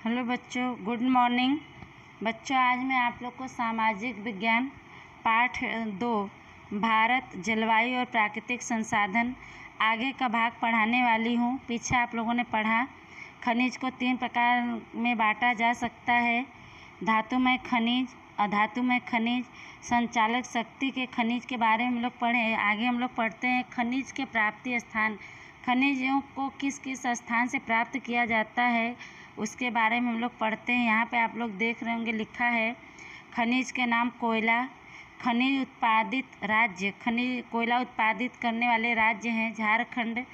Hello बच्चों, good morning. बच्चों, आज मैं आप लोग को सामाजिक विज्ञान पाठ 2 भारत, जलवायु और प्राकृतिक संसाधन आगे का भाग पढ़ाने वाली हूँ। पीछे आप लोगों ने पढ़ा, खनिज को 3 प्रकार में बांटा जा सकता है: धातुमय खनिज, अधातुमय खनिज, संचालक शक्ति के खनिज के बारे में हम लोग पढ़े। आगे हम लोग पढ़ते हैं खनिज के प्राप्ति स्थान, खनिजों को किस किस स्थान से प्राप्त किया जाता है उसके बारे में हम लोग पढ़ते हैं। यहाँ पे आप लोग देख रहे होंगे, लिखा है खनिज के नाम: कोयला। खनिज उत्पादित राज्य, खनिज कोयला उत्पादित करने वाले राज्य हैं झारखंड,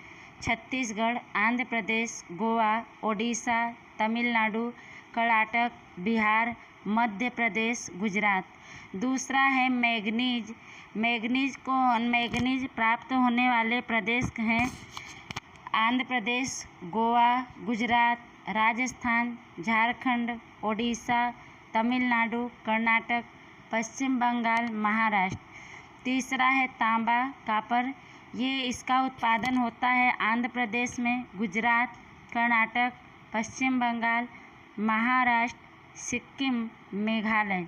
छत्तीसगढ़, आंध्र प्रदेश, गोवा, ओडिशा, तमिलनाडु, कर्नाटक, बिहार, मध्य प्रदेश, गुजरात। दूसरा है मैग्नीज। मैग्नीज प्राप्त होने वाले प्रदेश हैं आंध्र प्रदेश, गोवा, गुजरात, राजस्थान, झारखंड, ओडिशा, तमिलनाडु, कर्नाटक, पश्चिम बंगाल, महाराष्ट्र। तीसरा है तांबा, कॉपर। ये इसका उत्पादन होता है आंध्र प्रदेश में, गुजरात, कर्नाटक, पश्चिम बंगाल, महाराष्ट्र, सिक्किम, मेघालय।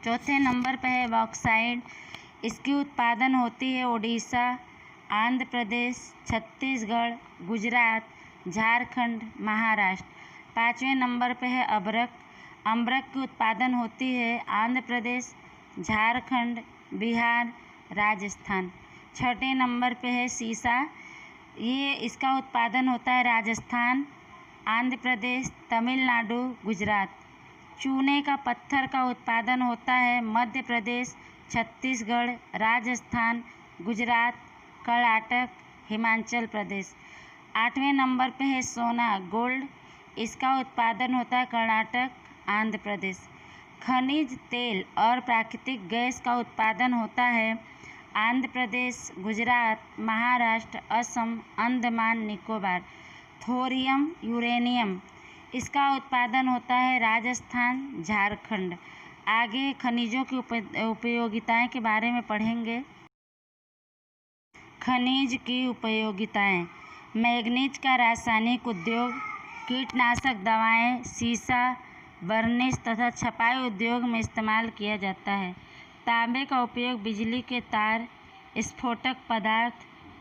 चौथे नंबर पर है बॉक्साइट। इसकी उत्पादन होती है ओडिशा, आंध्र प्रदेश, छत्तीसगढ़, गुजरात, झारखंड, महाराष्ट्र। 5वें नंबर पे है अभ्रक। अम्रक की उत्पादन होती है आंध्र प्रदेश, झारखंड, बिहार, राजस्थान। 6ठे नंबर पे है सीसा। ये इसका उत्पादन होता है राजस्थान, आंध्र प्रदेश, तमिलनाडु, गुजरात। चूने का पत्थर का उत्पादन होता है मध्य प्रदेश, छत्तीसगढ़, राजस्थान, गुजरात, कर्नाटक, हिमाचल प्रदेश। 8वें नंबर पे है सोना, गोल्ड। इसका उत्पादन होता है कर्नाटक, आंध्र प्रदेश। खनिज तेल और प्राकृतिक गैस का उत्पादन होता है आंध्र प्रदेश, गुजरात, महाराष्ट्र, असम, अंडमान निकोबार। थोरियम, यूरेनियम, इसका उत्पादन होता है राजस्थान, झारखंड। आगे खनिजों की उपयोगिताएं के बारे में पढ़ेंगे। खनिज की उपयोगिताएं: मैग्नीज का रासायनिक उपयोग कीटनाशक दवाएं, सीसा, वर्निश तथा छपाई उद्योग में इस्तेमाल किया जाता है। तांबे का उपयोग बिजली के तार, स्फोटक पदार्थ,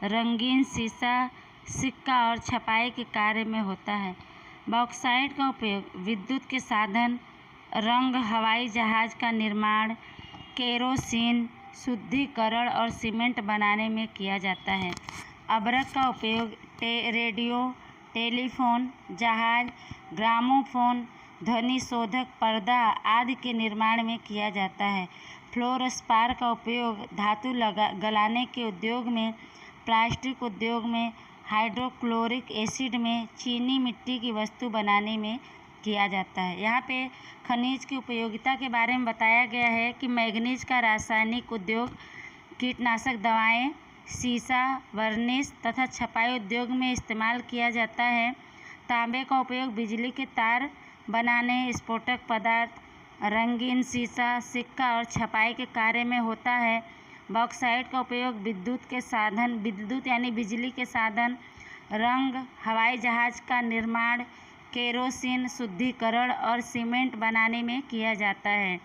रंगीन सीसा, सिक्का और छपाई के कार्य में होता है। बॉक्साइट का उपयोग विद्युत के साधन, रंग, हवाई जहाज का निर्माण, केरोसिन, शुद्धिकरण और सीमेंट बनाने में किया जाता है। अभ्रक का उपयोग रेडियो, टेलीफोन, जहाज, ग्रामोफोन, ध्वनि शोधक पर्दा आदि के निर्माण में किया जाता है। फ्लोरोस्पार का उपयोग धातु गलाने के उद्योग में, प्लास्टिक उद्योग में, हाइड्रोक्लोरिक एसिड में, चीनी मिट्टी की वस्तु बनाने में किया जाता है। यहाँ पे खनिज की उपयोगिता के बारे में बताया गया है कि मैग्नीज का रासायनिक उपयोग कीटनाशक दवाएं, सीसा, वर्निश तथा छपाई उद्योग में इस्तेमाल किया जाता है। तांबे का उपयोग बिजली के तार बनाने, स्फोटक पदार्थ, रंगीन सीसा, सिक्का और छपाई के कार्य में होता है। बॉक्साइट का उपयोग विद्युत के साधन, विद्युत यानी बिजली के साधन, रंग, हवाई जहाज का निर्माण, केरोसिन, शुद्धिकरण और सीमेंट बनाने में किया जाता है।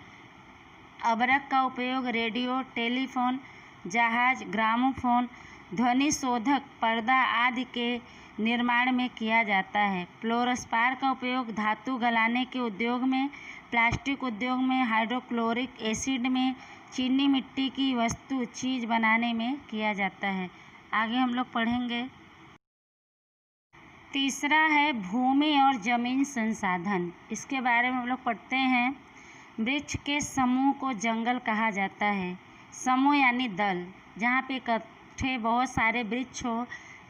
अभ्रक का उपयोग रेडियो, टेलीफोन, जहाज, ग्रामोफोन, ध्वनि शोधक पर्दा आदि के निर्माण में किया जाता है। फ्लोरोस्पार का उपयोग धातु गलाने के उद्योग में, प्लास्टिक उद्योग में, हाइड्रोक्लोरिक एसिड में, चीनी मिट्टी की वस्तु चीज बनाने में किया जाता है। आगे हम लोग पढ़ेंगे। तीसरा है भूमि और जमीन संसाधन। इसके बारे में हम लोग पढ़ते हैं। वृक्ष के समूह को जंगल कहा जाता है। समूह यानी दल, जहाँ पे इकट्ठे बहुत सारे वृक्ष हो,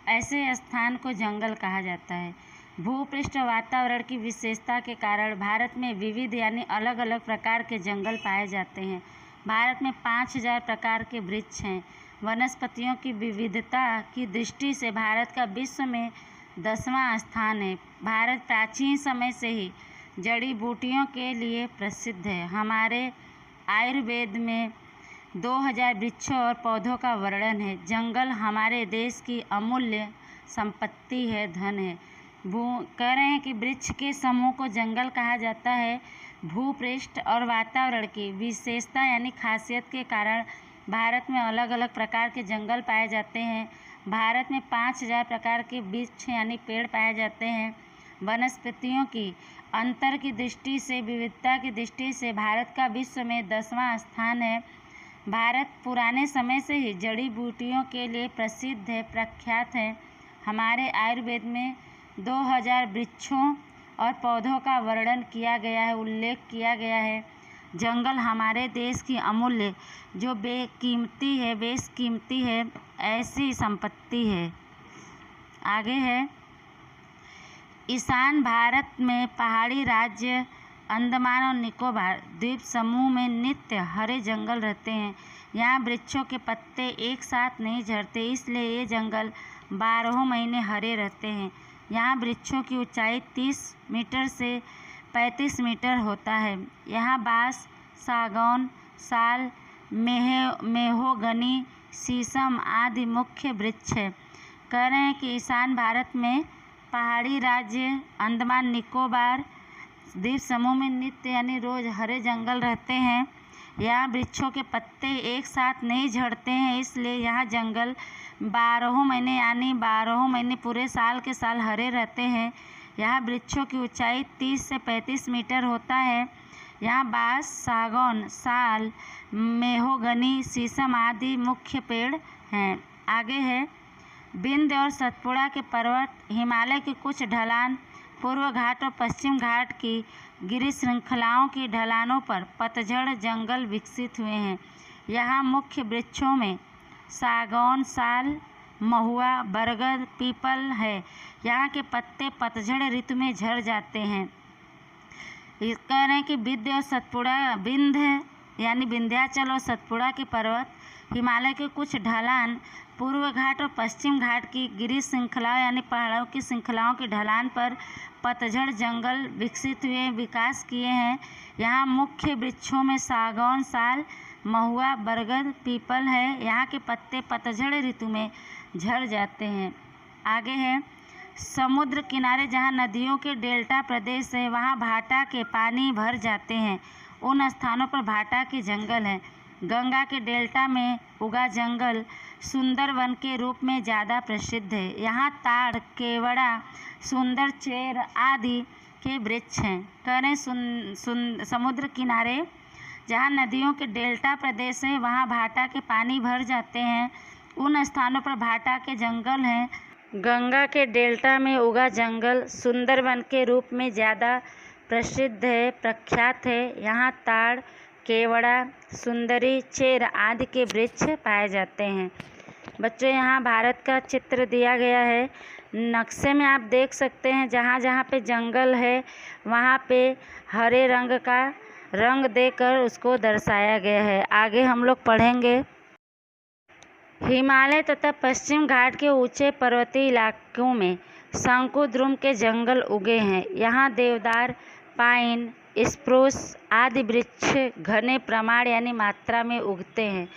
ऐसे स्थान को जंगल कहा जाता है। भूपृष्ठ वातावरण की विशेषता के कारण भारत में विविध यानी अलग अलग प्रकार के जंगल पाए जाते हैं। भारत में 5000 प्रकार के वृक्ष हैं। वनस्पतियों की विविधता की दृष्टि से भारत का विश्व में 10वां स्थान है। भारत प्राचीन समय से ही जड़ी बूटियों के लिए प्रसिद्ध है। हमारे आयुर्वेद में 2000 वृक्षों और पौधों का वर्णन है। जंगल हमारे देश की अमूल्य संपत्ति है, धन है। कह रहे हैं कि वृक्ष के समूह को जंगल कहा जाता है। भूपृष्ठ और वातावरण की विशेषता यानी खासियत के कारण भारत में अलग अलग प्रकार के जंगल पाए जाते हैं। भारत में 5000 प्रकार के वृक्ष यानी पेड़ पाए जाते हैं। वनस्पतियों की अंतर की दृष्टि से, विविधता की दृष्टि से भारत का विश्व में 10वां स्थान है। भारत पुराने समय से ही जड़ी बूटियों के लिए प्रसिद्ध है, प्रख्यात है। हमारे आयुर्वेद में 2000 वृक्षों और पौधों का वर्णन किया गया है, उल्लेख किया गया है। जंगल हमारे देश की अमूल्य, जो बेशकीमती है ऐसी संपत्ति है। आगे है, ईशान भारत में पहाड़ी राज्य अंडमान और निकोबार द्वीप समूह में नित्य हरे जंगल रहते हैं। यहाँ वृक्षों के पत्ते एक साथ नहीं झड़ते, इसलिए ये जंगल 12 महीने हरे रहते हैं। यहाँ वृक्षों की ऊंचाई 30 मीटर से 35 मीटर होता है। यहाँ बांस, सागौन, साल, मेहोगनी, शीशम आदि मुख्य वृक्ष हैं। कह रहे हैं कि ईशान भारत में पहाड़ी राज्य अंडमान निकोबार द्वीप समूह में नित्य यानी रोज हरे जंगल रहते हैं। यहाँ वृक्षों के पत्ते एक साथ नहीं झड़ते हैं, इसलिए यहाँ जंगल 12 महीने यानी 12 महीने पूरे साल के साल हरे रहते हैं। यहाँ वृक्षों की ऊंचाई 30 से 35 मीटर होता है। यहाँ बांस, सागौन, साल, मेहोगनी, शीशम आदि मुख्य पेड़ हैं। आगे है, विंध्य और सतपुड़ा के पर्वत, हिमालय की कुछ ढलान, पूर्व घाट और पश्चिम घाट की गिरि श्रृंखलाओं की ढलानों पर पतझड़ जंगल विकसित हुए हैं। यहाँ मुख्य वृक्षों में सागौन, साल, महुआ, बरगद, पीपल है। यहाँ के पत्ते पतझड़ ऋतु में झड़ जाते हैं। कह रहे हैं कि विंध्य और सतपुड़ा, विंध्य यानी विंध्याचल और सतपुड़ा के पर्वत, हिमालय के कुछ ढलान, पूर्व घाट और पश्चिम घाट की गिरि श्रृंखला यानी पहाड़ों की श्रृंखलाओं की ढलान पर पतझड़ जंगल विकसित हुए, विकास किए हैं। यहाँ मुख्य वृक्षों में सागौन, साल, महुआ, बरगद, पीपल है। यहाँ के पत्ते पतझड़ ऋतु में झड़ जाते हैं। आगे है, समुद्र किनारे जहाँ नदियों के डेल्टा प्रदेश है, वहाँ भाटा के पानी भर जाते हैं। उन स्थानों पर भाटा के जंगल हैं। गंगा के डेल्टा में उगा जंगल सुंदरवन के रूप में ज़्यादा प्रसिद्ध है। यहाँ ताड़, केवड़ा, सुंदर चेर आदि के वृक्ष हैं। कह रहे समुद्र किनारे जहाँ नदियों के डेल्टा प्रदेश है, वहाँ भाटा के पानी भर जाते हैं। उन स्थानों पर भाटा के जंगल हैं। गंगा के डेल्टा में उगा जंगल सुंदरवन के रूप में ज़्यादा प्रसिद्ध है, प्रख्यात है। यहाँ ताड़, केवड़ा, सुंदरी, चेर आदि के वृक्ष पाए जाते हैं। बच्चों, यहाँ भारत का चित्र दिया गया है। नक्शे में आप देख सकते हैं, जहाँ जहाँ पे जंगल है वहाँ पे हरे रंग का रंग देकर उसको दर्शाया गया है। आगे हम लोग पढ़ेंगे। हिमालय तथा पश्चिम घाट के ऊंचे पर्वतीय इलाकों में शंकुद्रुम के जंगल उगे हैं। यहाँ देवदार, पाइन, स्प्रूस आदि वृक्ष घने प्रमाण यानी मात्रा में उगते हैं।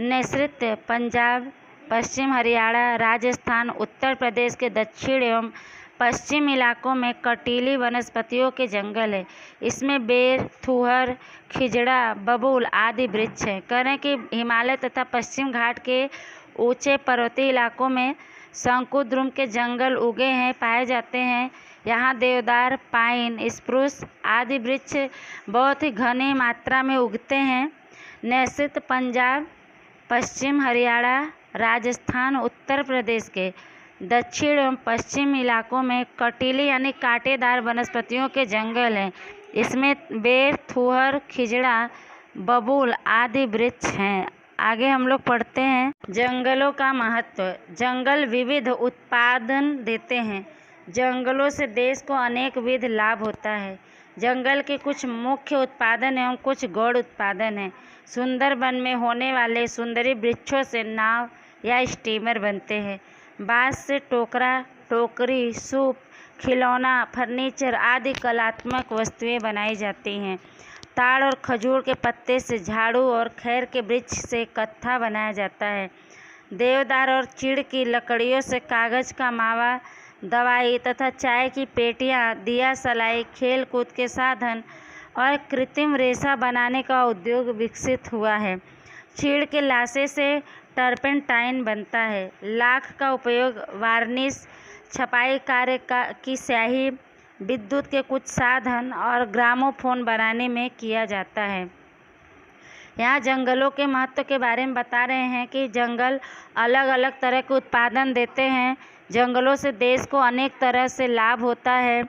नैऋत्य पंजाब, पश्चिम हरियाणा, राजस्थान, उत्तर प्रदेश के दक्षिण एवं पश्चिम इलाकों में कटीली वनस्पतियों के जंगल है। इसमें बेर, थूहर, खिजड़ा, बबूल आदि वृक्ष हैं। कह रहे हैं कि हिमालय तथा पश्चिम घाट के ऊंचे पर्वतीय इलाकों में शंकुद्रुम के जंगल उगे हैं, पाए जाते हैं। यहाँ देवदार, पाइन, स्प्रूस आदि वृक्ष बहुत ही घनी मात्रा में उगते हैं। नैऋत्य पंजाब, पश्चिम हरियाणा, राजस्थान, उत्तर प्रदेश के दक्षिण एवं पश्चिम इलाकों में कटीली यानी कांटेदार वनस्पतियों के जंगल हैं। इसमें बेर, थूहर, खिजड़ा, बबूल आदि वृक्ष हैं। आगे हम लोग पढ़ते हैं। जंगलों का महत्व। जंगल विविध उत्पादन देते हैं। जंगलों से देश को अनेक विध लाभ होता है। जंगल के कुछ मुख्य उत्पादन एवं कुछ गौण उत्पादन हैं। सुंदरवन में होने वाले सुंदरी वृक्षों से नाव या स्टीमर बनते हैं। बांस से टोकरा, टोकरी, सूप, खिलौना, फर्नीचर आदि कलात्मक वस्तुएं बनाई जाती हैं। ताड़ और खजूर के पत्ते से झाड़ू और खैर के वृक्ष से कत्था बनाया जाता है। देवदार और चीड़ की लकड़ियों से कागज का मावा दवाई तथा चाय की पेटियां, दिया सलाई, खेल कूद के साधन और कृत्रिम रेशा बनाने का उद्योग विकसित हुआ है। चीड़ के लाशे से टर्पेंटाइन बनता है। लाख का उपयोग वार्निश, छपाई कार्य की स्याही, विद्युत के कुछ साधन और ग्रामोफोन बनाने में किया जाता है। यहाँ जंगलों के महत्व के बारे में बता रहे हैं कि जंगल अलग अलग तरह के उत्पादन देते हैं। जंगलों से देश को अनेक तरह से लाभ होता है।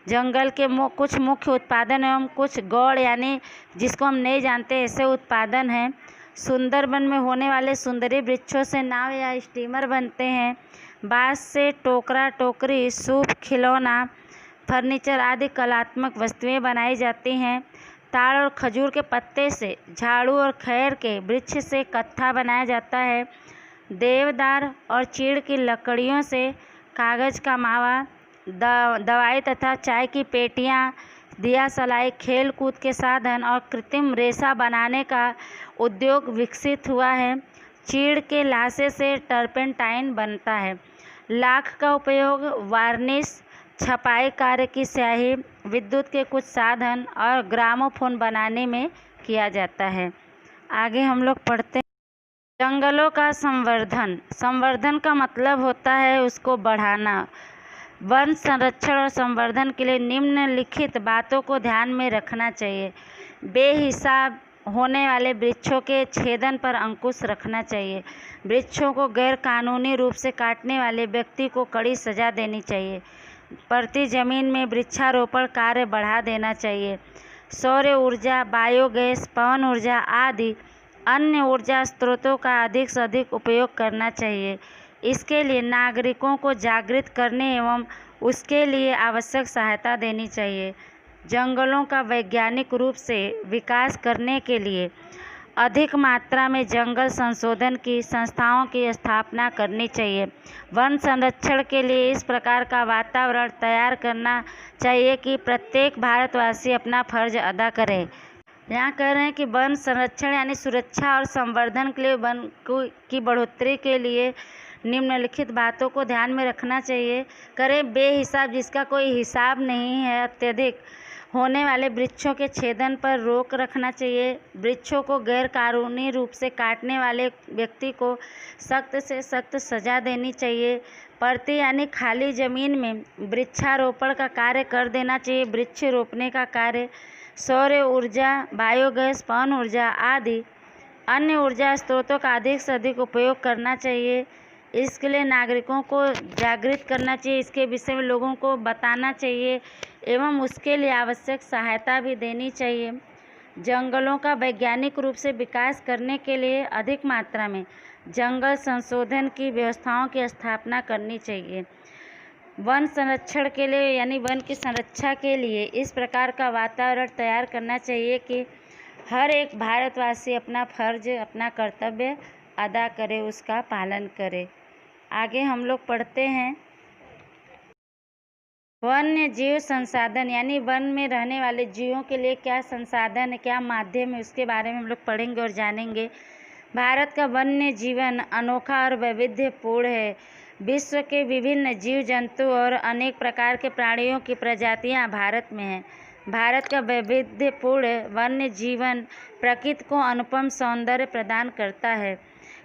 जंगल के कुछ मुख्य उत्पादन एवं कुछ गौड़ यानी जिसको हम नहीं जानते ऐसे उत्पादन हैं। सुंदरबन में होने वाले सुंदरी वृक्षों से नाव या स्टीमर बनते हैं। बांस से टोकरा, टोकरी, सूप, खिलौना, फर्नीचर आदि कलात्मक वस्तुएं बनाई जाती हैं। ताड़ और खजूर के पत्ते से, झाड़ू और खैर के वृक्ष से कत्था बनाया जाता है। देवदार और चीड़ की लकड़ियों से कागज़ का मावा, दवाई तथा चाय की पेटियां, दिया सलाई, खेल कूद के साधन और कृत्रिम रेशा बनाने का उद्योग विकसित हुआ है। चीड़ के लाशे से टर्पेंटाइन बनता है। लाख का उपयोग वार्निश, छपाई कार्य की स्याही, विद्युत के कुछ साधन और ग्रामोफोन बनाने में किया जाता है। आगे हम लोग पढ़ते हैं जंगलों का संवर्धन। संवर्धन का मतलब होता है उसको बढ़ाना। वन संरक्षण और संवर्धन के लिए निम्नलिखित बातों को ध्यान में रखना चाहिए। बेहिसाब होने वाले वृक्षों के छेदन पर अंकुश रखना चाहिए। वृक्षों को गैर कानूनी रूप से काटने वाले व्यक्ति को कड़ी सजा देनी चाहिए। प्रति जमीन में वृक्षारोपण कार्य बढ़ा देना चाहिए। सौर ऊर्जा, बायोगैस, पवन ऊर्जा आदि अन्य ऊर्जा स्रोतों का अधिक से अधिक उपयोग करना चाहिए। इसके लिए नागरिकों को जागृत करने एवं उसके लिए आवश्यक सहायता देनी चाहिए। जंगलों का वैज्ञानिक रूप से विकास करने के लिए अधिक मात्रा में जंगल संशोधन की संस्थाओं की स्थापना करनी चाहिए। वन संरक्षण के लिए इस प्रकार का वातावरण तैयार करना चाहिए कि प्रत्येक भारतवासी अपना फर्ज अदा करे। यहाँ कह रहे हैं कि वन संरक्षण यानी सुरक्षा और संवर्धन के लिए वन की बढ़ोतरी के लिए निम्नलिखित बातों को ध्यान में रखना चाहिए। करें बेहिसाब, जिसका कोई हिसाब नहीं है, अत्यधिक होने वाले वृक्षों के छेदन पर रोक रखना चाहिए। वृक्षों को गैर कानूनी रूप से काटने वाले व्यक्ति को सख्त से सख्त सजा देनी चाहिए। प्रति यानी खाली जमीन में वृक्षारोपण का कार्य कर देना चाहिए। वृक्ष रोपने का कार्य सौर ऊर्जा, बायोगैस, पवन ऊर्जा आदि अन्य ऊर्जा स्रोतों का अधिक से अधिक उपयोग करना चाहिए। इसके लिए नागरिकों को जागृत करना चाहिए, इसके विषय में लोगों को बताना चाहिए एवं उसके लिए आवश्यक सहायता भी देनी चाहिए। जंगलों का वैज्ञानिक रूप से विकास करने के लिए अधिक मात्रा में जंगल संशोधन की व्यवस्थाओं की स्थापना करनी चाहिए। वन संरक्षण के लिए यानी वन की संरक्षा के लिए इस प्रकार का वातावरण तैयार करना चाहिए कि हर एक भारतवासी अपना फर्ज, अपना कर्तव्य अदा करे, उसका पालन करे। आगे हम लोग पढ़ते हैं वन्य जीव संसाधन यानी वन में रहने वाले जीवों के लिए क्या संसाधन है, क्या माध्यम है, उसके बारे में हम लोग पढ़ेंगे और जानेंगे। भारत का वन्य जीवन अनोखा और वैविध्यपूर्ण है। विश्व के विभिन्न जीव जंतु और अनेक प्रकार के प्राणियों की प्रजातियां भारत में हैं। भारत का वैविध्यपूर्ण वन्य जीवन प्रकृति को अनुपम सौंदर्य प्रदान करता है।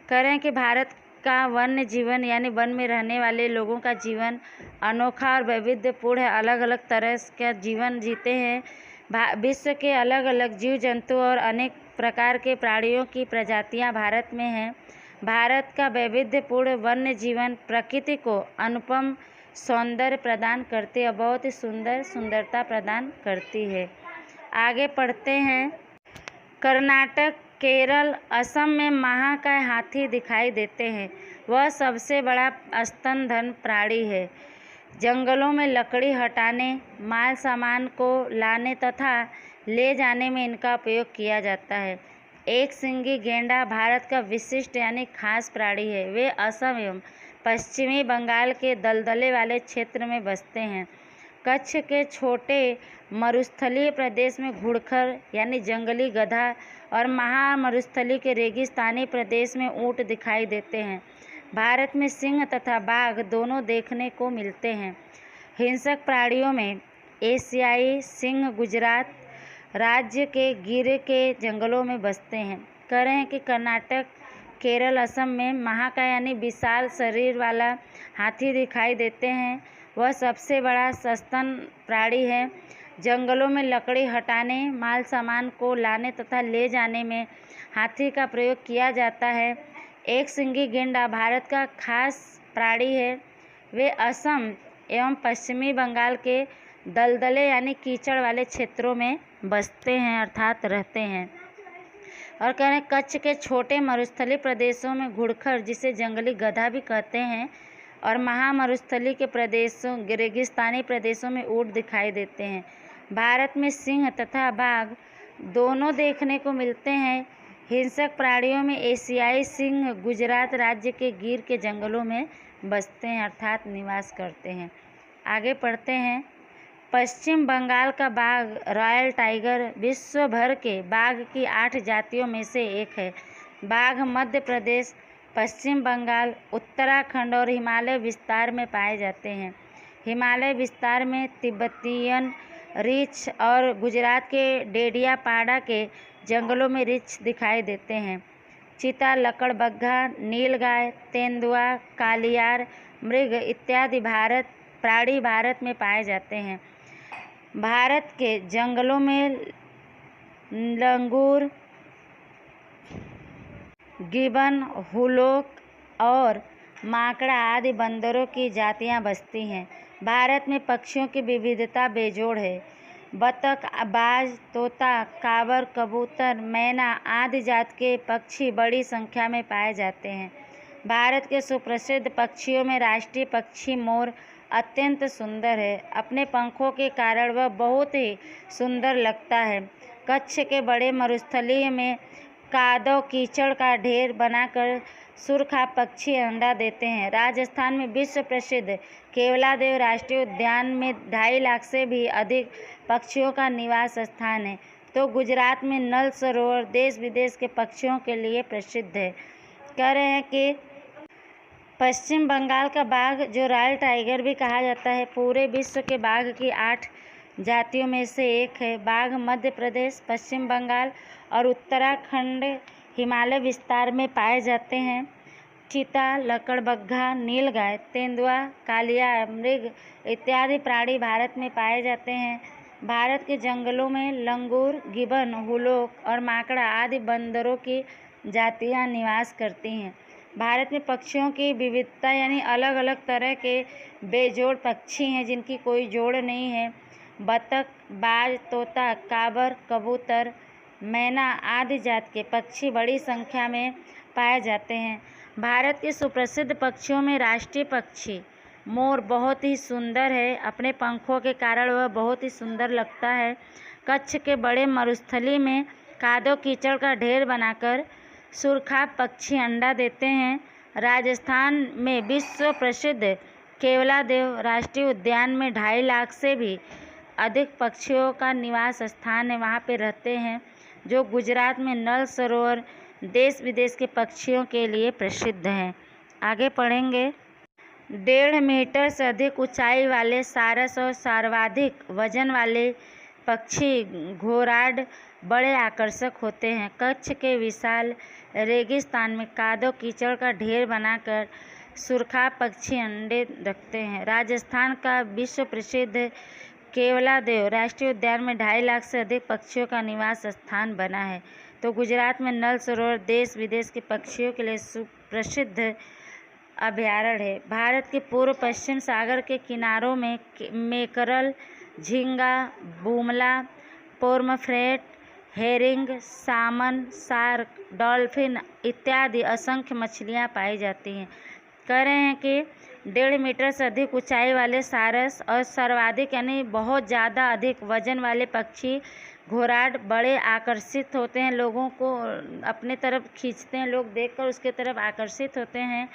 करें कि भारत का वन्य जीवन यानी वन में रहने वाले लोगों का जीवन अनोखा और वैविध्यपूर्ण है। अलग अलग तरह का जीवन जीते हैं। विश्व के अलग अलग जीव जंतु और अनेक प्रकार के प्राणियों की प्रजातियां भारत में हैं। भारत का वैविध्यपूर्ण वन्य जीवन प्रकृति को अनुपम सौंदर्य प्रदान करती है, बहुत ही सुंदरता प्रदान करती है। आगे पढ़ते हैं कर्नाटक, केरल, असम में महाकाय हाथी दिखाई देते हैं। वह सबसे बड़ा स्तनधारी प्राणी है। जंगलों में लकड़ी हटाने, माल सामान को लाने तथा ले जाने में इनका उपयोग किया जाता है। एक सींगी गेंडा भारत का विशिष्ट यानी खास प्राणी है। वे असम एवं पश्चिमी बंगाल के दलदले वाले क्षेत्र में बसते हैं। कच्छ के छोटे मरुस्थलीय प्रदेश में घुड़खर यानी जंगली गधा और महामरुस्थलीय के रेगिस्तानी प्रदेश में ऊंट दिखाई देते हैं। भारत में सिंह तथा बाघ दोनों देखने को मिलते हैं। हिंसक प्राणियों में एशियाई सिंह गुजरात राज्य के गिर के जंगलों में बसते हैं। कह रहे हैं कि कर्नाटक, केरल, असम में महाकाय यानी विशाल शरीर वाला हाथी दिखाई देते हैं। वह सबसे बड़ा सस्तन प्राणी है। जंगलों में लकड़ी हटाने, माल सामान को लाने तथा ले जाने में हाथी का प्रयोग किया जाता है। एक सिंगी गेंडा भारत का खास प्राणी है। वे असम एवं पश्चिमी बंगाल के दलदले यानी कीचड़ वाले क्षेत्रों में बसते हैं अर्थात रहते हैं। और कह रहे हैं कच्छ के छोटे मरुस्थलीय प्रदेशों में घुड़खर, जिसे जंगली गधा भी कहते हैं, और महामरुस्थलीय के प्रदेशों, रेगिस्तानी प्रदेशों में ऊंट दिखाई देते हैं। भारत में सिंह तथा बाघ दोनों देखने को मिलते हैं। हिंसक प्राणियों में एशियाई सिंह गुजरात राज्य के गिर के जंगलों में बसते हैं अर्थात निवास करते हैं। आगे पढ़ते हैं। पश्चिम बंगाल का बाघ रॉयल टाइगर विश्व भर के बाघ की 8 जातियों में से एक है। बाघ मध्य प्रदेश, पश्चिम बंगाल, उत्तराखंड और हिमालय विस्तार में पाए जाते हैं। हिमालय विस्तार में तिब्बतियन रीछ और गुजरात के डेडियापाड़ा के जंगलों में रीछ दिखाई देते हैं। चीता, लकड़बग्घा, नीलगाय, तेंदुआ, कालियार मृग इत्यादि प्राणी भारत में पाए जाते हैं। भारत के जंगलों में लंगूर, गिबन, हुलॉक और माकड़ा आदि बंदरों की जातियां बसती हैं। भारत में पक्षियों की विविधता बेजोड़ है। बतख, बाज, तोता, काबर, कबूतर, मैना आदि जात के पक्षी बड़ी संख्या में पाए जाते हैं। भारत के सुप्रसिद्ध पक्षियों में राष्ट्रीय पक्षी मोर अत्यंत सुंदर है। अपने पंखों के कारण वह बहुत ही सुंदर लगता है। कच्छ के बड़े मरुस्थलीय में कादव कीचड़ का ढेर बनाकर सुरखा पक्षी अंडा देते हैं। राजस्थान में विश्व प्रसिद्ध केवलादेव राष्ट्रीय उद्यान में 2.5 लाख से भी अधिक पक्षियों का निवास स्थान है। तो गुजरात में नल सरोवर देश विदेश के पक्षियों के लिए प्रसिद्ध है। कह रहे हैं कि पश्चिम बंगाल का बाघ, जो रॉयल टाइगर भी कहा जाता है, पूरे विश्व के बाघ की 8 जातियों में से एक है। बाघ मध्य प्रदेश, पश्चिम बंगाल और उत्तराखंड हिमालय विस्तार में पाए जाते हैं। चीता, लकड़बग्घा, नीलगाय, तेंदुआ, कालिया मृग इत्यादि प्राणी भारत में पाए जाते हैं। भारत के जंगलों में लंगूर, गिबन, हुलॉक और माकड़ा आदि बंदरों की जातियां निवास करती हैं। भारत में पक्षियों की विविधता यानी अलग अलग तरह के बेजोड़ पक्षी हैं जिनकी कोई जोड़ नहीं है। बतख, बाज, तोता, काबर, कबूतर, मैना आदि जात के पक्षी बड़ी संख्या में पाए जाते हैं। भारत के सुप्रसिद्ध पक्षियों में राष्ट्रीय पक्षी मोर बहुत ही सुंदर है। अपने पंखों के कारण वह बहुत ही सुंदर लगता है। कच्छ के बड़े मरुस्थलीय में कादव कीचड़ का ढेर बनाकर सुरखा पक्षी अंडा देते हैं। राजस्थान में विश्व प्रसिद्ध केवलादेव राष्ट्रीय उद्यान में 2.5 लाख से भी अधिक पक्षियों का निवास स्थान है, वहाँ पे रहते हैं। जो गुजरात में नल सरोवर देश विदेश के पक्षियों के लिए प्रसिद्ध हैं। आगे पढ़ेंगे। 1.5 मीटर से अधिक ऊंचाई वाले सारस और सर्वाधिक वजन वाले पक्षी घोराड बड़े आकर्षक होते हैं। कच्छ के विशाल रेगिस्तान में कादव कीचड़ का ढेर बनाकर सुरखा पक्षी अंडे रखते हैं। राजस्थान का विश्व प्रसिद्ध केवलादेव राष्ट्रीय उद्यान में 2.5 लाख से अधिक पक्षियों का निवास स्थान बना है। तो गुजरात में नल सरोवर देश विदेश के पक्षियों के लिए सुप्रसिद्ध अभयारण्य है। भारत के पूर्व पश्चिम सागर के किनारों में मैकरल, झींगा, बुमला, पोर्मफ्रेट, हेरिंग, सामन, शार्क, डॉल्फिन इत्यादि असंख्य मछलियां पाई जाती हैं। कह रहे हैं कि 1.5 मीटर से अधिक ऊंचाई वाले सारस और सर्वाधिक यानी बहुत ज़्यादा अधिक वजन वाले पक्षी घोराड बड़े आकर्षित होते हैं, लोगों को अपने तरफ खींचते हैं, लोग देखकर उसके तरफ आकर्षित होते हैं।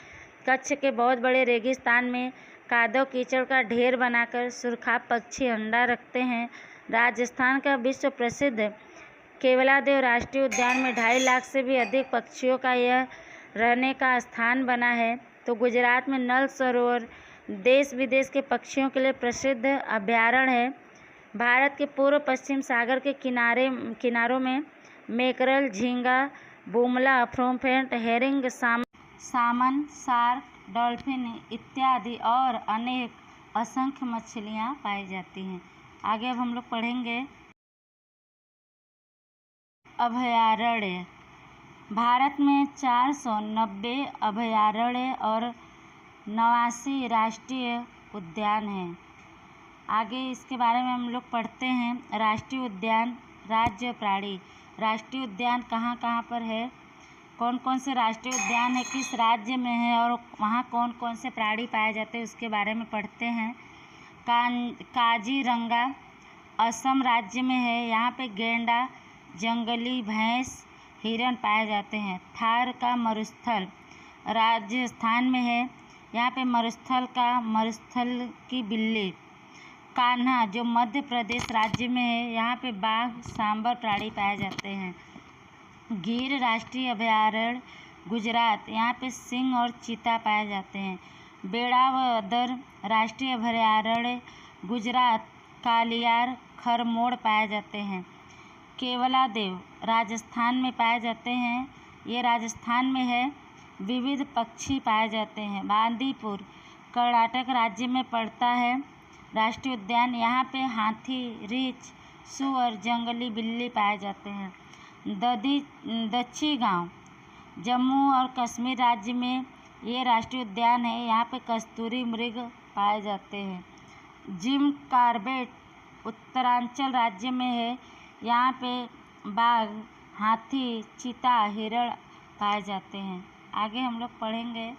कच्छ के बहुत बड़े रेगिस्तान में कादव कीचड़ का ढेर बनाकर सुरखा पक्षी अंडा रखते हैं। राजस्थान का विश्व प्रसिद्ध केवलादेव राष्ट्रीय उद्यान में 2.5 लाख से भी अधिक पक्षियों का यह रहने का स्थान बना है। तो गुजरात में नल सरोवर देश विदेश के पक्षियों के लिए प्रसिद्ध अभयारण्य है। भारत के पूर्व पश्चिम सागर के किनारों में मैकरल, झींगा, बुमला, पोम्फ्रेट, हेरिंग, सामन, शार्क, डॉल्फिन इत्यादि और अनेक असंख्य मछलियाँ पाई जाती हैं। आगे अब हम लोग पढ़ेंगे अभयारण्य। भारत में 490 अभयारण्य और 89 राष्ट्रीय उद्यान हैं। आगे इसके बारे में हम लोग पढ़ते हैं। राष्ट्रीय उद्यान, राज्य प्राणी। राष्ट्रीय उद्यान कहाँ कहाँ पर है, कौन कौन से राष्ट्रीय उद्यान है, किस राज्य में है और वहाँ कौन कौन से प्राणी पाए जाते हैं उसके बारे में पढ़ते हैं। काजीरंगा असम राज्य में है। यहाँ पे गैंडा, जंगली भैंस, हिरण पाए जाते हैं। थार का मरुस्थल राजस्थान में है। यहाँ पे मरुस्थल की बिल्ली। कान्हा जो मध्य प्रदेश राज्य में है। यहाँ पे बाघ, सांबर प्राणी पाए जाते हैं। गिर राष्ट्रीय अभयारण्य गुजरात, यहाँ पे सिंह और चीता पाए जाते हैं। वेळावदर राष्ट्रीय अभयारण्य गुजरात, कालियार, खरमोड़ पाए जाते हैं। केवलादेव राजस्थान में पाए जाते हैं, ये राजस्थान में है। विविध पक्षी पाए जाते हैं। बांदीपुर कर्नाटक राज्य में पड़ता है राष्ट्रीय उद्यान, यहाँ पे हाथी, रीछ, सूअर, जंगली बिल्ली पाए जाते हैं। दच्छी गांव जम्मू और कश्मीर राज्य में ये राष्ट्रीय उद्यान है, यहाँ पे कस्तूरी मृग पाए जाते हैं। जिम कॉर्बेट उत्तरांचल राज्य में है, यहाँ पे बाघ, हाथी, चीता, हिरण पाए जाते हैं। आगे हम लोग पढ़ेंगे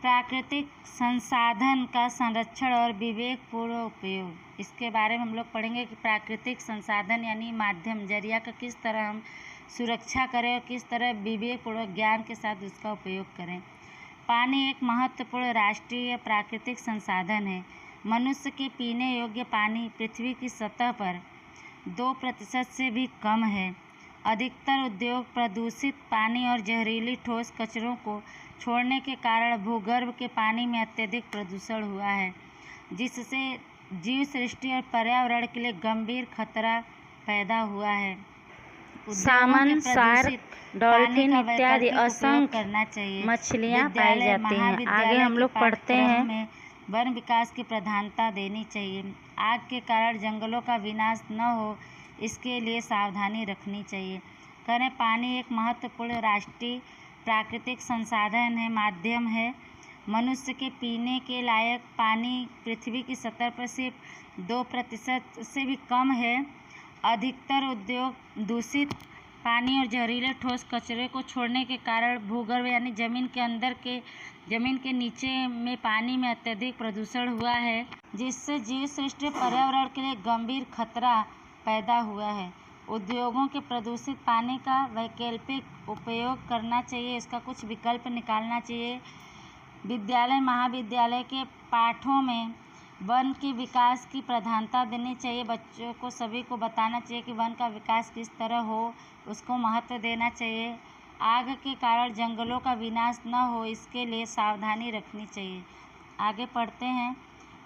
प्राकृतिक संसाधन का संरक्षण और विवेकपूर्ण उपयोग। इसके बारे में हम लोग पढ़ेंगे कि प्राकृतिक संसाधन यानी माध्यम, जरिया का किस तरह हम सुरक्षा करें और किस तरह विवेकपूर्वक ज्ञान के साथ उसका उपयोग करें। पानी एक महत्वपूर्ण राष्ट्रीय प्राकृतिक संसाधन है। मनुष्य के पीने योग्य पानी पृथ्वी की सतह पर 2% से भी कम है। अधिकतर उद्योग प्रदूषित पानी और जहरीली ठोस कचरों को छोड़ने के कारण भूगर्भ के पानी में अत्यधिक प्रदूषण हुआ है, जिससे जीव सृष्टि और पर्यावरण के लिए गंभीर खतरा पैदा हुआ है। सामन, शार्क, डॉल्फिन इत्यादि असंख्य मछलियाँ पाई जाती हैं। आगे हम लोग पढ़ते हैं वन विकास की प्रधानता देनी चाहिए। आग के कारण जंगलों का विनाश न हो, इसके लिए सावधानी रखनी चाहिए। करें पानी एक महत्वपूर्ण राष्ट्रीय प्राकृतिक संसाधन है, माध्यम है। मनुष्य के पीने के लायक पानी पृथ्वी की सतह पर सिर्फ 2% से भी कम है। अधिकतर उद्योग दूषित पानी और जहरीले ठोस कचरे को छोड़ने के कारण भूगर्भ यानी जमीन के नीचे में पानी में अत्यधिक प्रदूषण हुआ है, जिससे जीव सृष्टि पर्यावरण के लिए गंभीर खतरा पैदा हुआ है। उद्योगों के प्रदूषित पानी का वैकल्पिक उपयोग करना चाहिए, इसका कुछ विकल्प निकालना चाहिए। विद्यालय महाविद्यालय के पाठों में वन के विकास की प्रधानता देनी चाहिए। बच्चों को सभी को बताना चाहिए कि वन का विकास किस तरह हो, उसको महत्व देना चाहिए। आग के कारण जंगलों का विनाश न हो, इसके लिए सावधानी रखनी चाहिए। आगे पढ़ते हैं।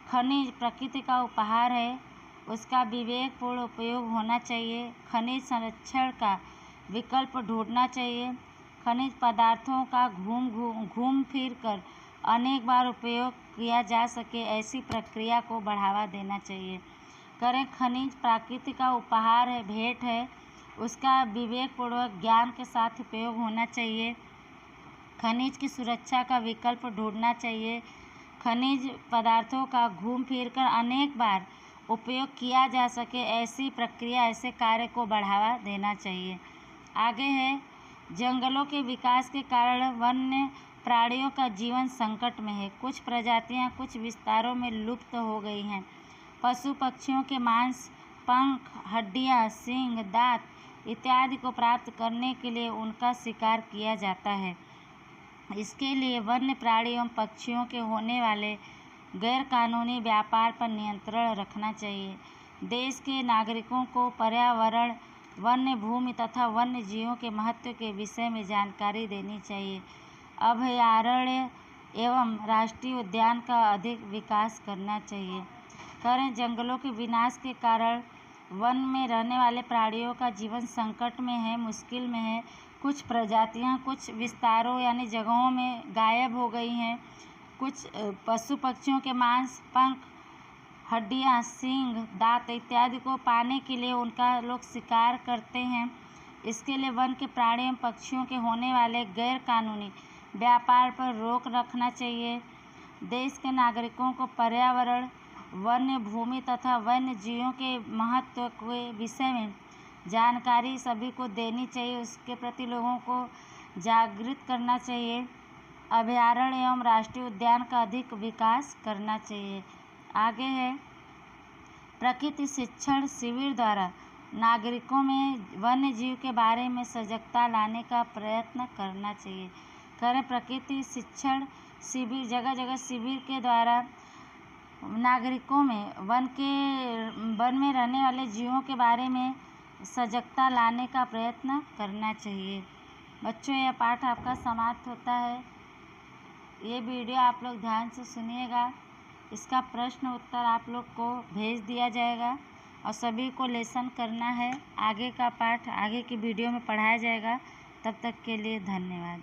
खनिज प्रकृति का उपहार है, उसका विवेकपूर्ण उपयोग होना चाहिए। खनिज संरक्षण का विकल्प ढूंढना चाहिए। खनिज पदार्थों का घूम फिर कर अनेक बार उपयोग किया जा सके, ऐसी प्रक्रिया को बढ़ावा देना चाहिए। करें खनिज प्रकृति का उपहार है, भेंट है, उसका विवेकपूर्वक ज्ञान के साथ उपयोग होना चाहिए। खनिज की सुरक्षा का विकल्प ढूंढना चाहिए। खनिज पदार्थों का घूम फिर कर अनेक बार उपयोग किया जा सके, ऐसी प्रक्रिया, ऐसे कार्य को बढ़ावा देना चाहिए। आगे है जंगलों के विकास के कारण वन्य प्राणियों का जीवन संकट में है। कुछ प्रजातियां कुछ विस्तारों में लुप्त हो गई हैं। पशु पक्षियों के मांस, पंख, हड्डियां, सींग, दांत इत्यादि को प्राप्त करने के लिए उनका शिकार किया जाता है। इसके लिए वन्य प्राणी एवं पक्षियों के होने वाले गैरकानूनी व्यापार पर नियंत्रण रखना चाहिए। देश के नागरिकों को पर्यावरण, वन्य भूमि तथा वन्य जीवों के महत्व के विषय में जानकारी देनी चाहिए। अभयारण्य एवं राष्ट्रीय उद्यान का अधिक विकास करना चाहिए। करें जंगलों के विनाश के कारण वन में रहने वाले प्राणियों का जीवन संकट में है, मुश्किल में है। कुछ प्रजातियां कुछ विस्तारों यानी जगहों में गायब हो गई हैं। कुछ पशु पक्षियों के मांस, पंख, हड्डियां, सींग, दांत इत्यादि को पाने के लिए उनका लोग शिकार करते हैं। इसके लिए वन के प्राणी एवं पक्षियों के होने वाले गैर कानूनी व्यापार पर रोक रखना चाहिए। देश के नागरिकों को पर्यावरण, वन्य भूमि तथा वन्य जीवों के महत्व के विषय में जानकारी सभी को देनी चाहिए। उसके प्रति लोगों को जागृत करना चाहिए। अभयारण्य एवं राष्ट्रीय उद्यान का अधिक विकास करना चाहिए। आगे है प्रकृति शिक्षण शिविर द्वारा नागरिकों में वन्य जीव के बारे में सजगता लाने का प्रयत्न करना चाहिए। करें प्रकृति शिक्षण शिविर, जगह जगह शिविर के द्वारा नागरिकों में वन में रहने वाले जीवों के बारे में सजगता लाने का प्रयत्न करना चाहिए। बच्चों, यह पाठ आपका समाप्त होता है। ये वीडियो आप लोग ध्यान से सुनिएगा। इसका प्रश्न उत्तर आप लोग को भेज दिया जाएगा और सभी को लेसन करना है। आगे का पाठ आगे की वीडियो में पढ़ाया जाएगा। तब तक के लिए धन्यवाद।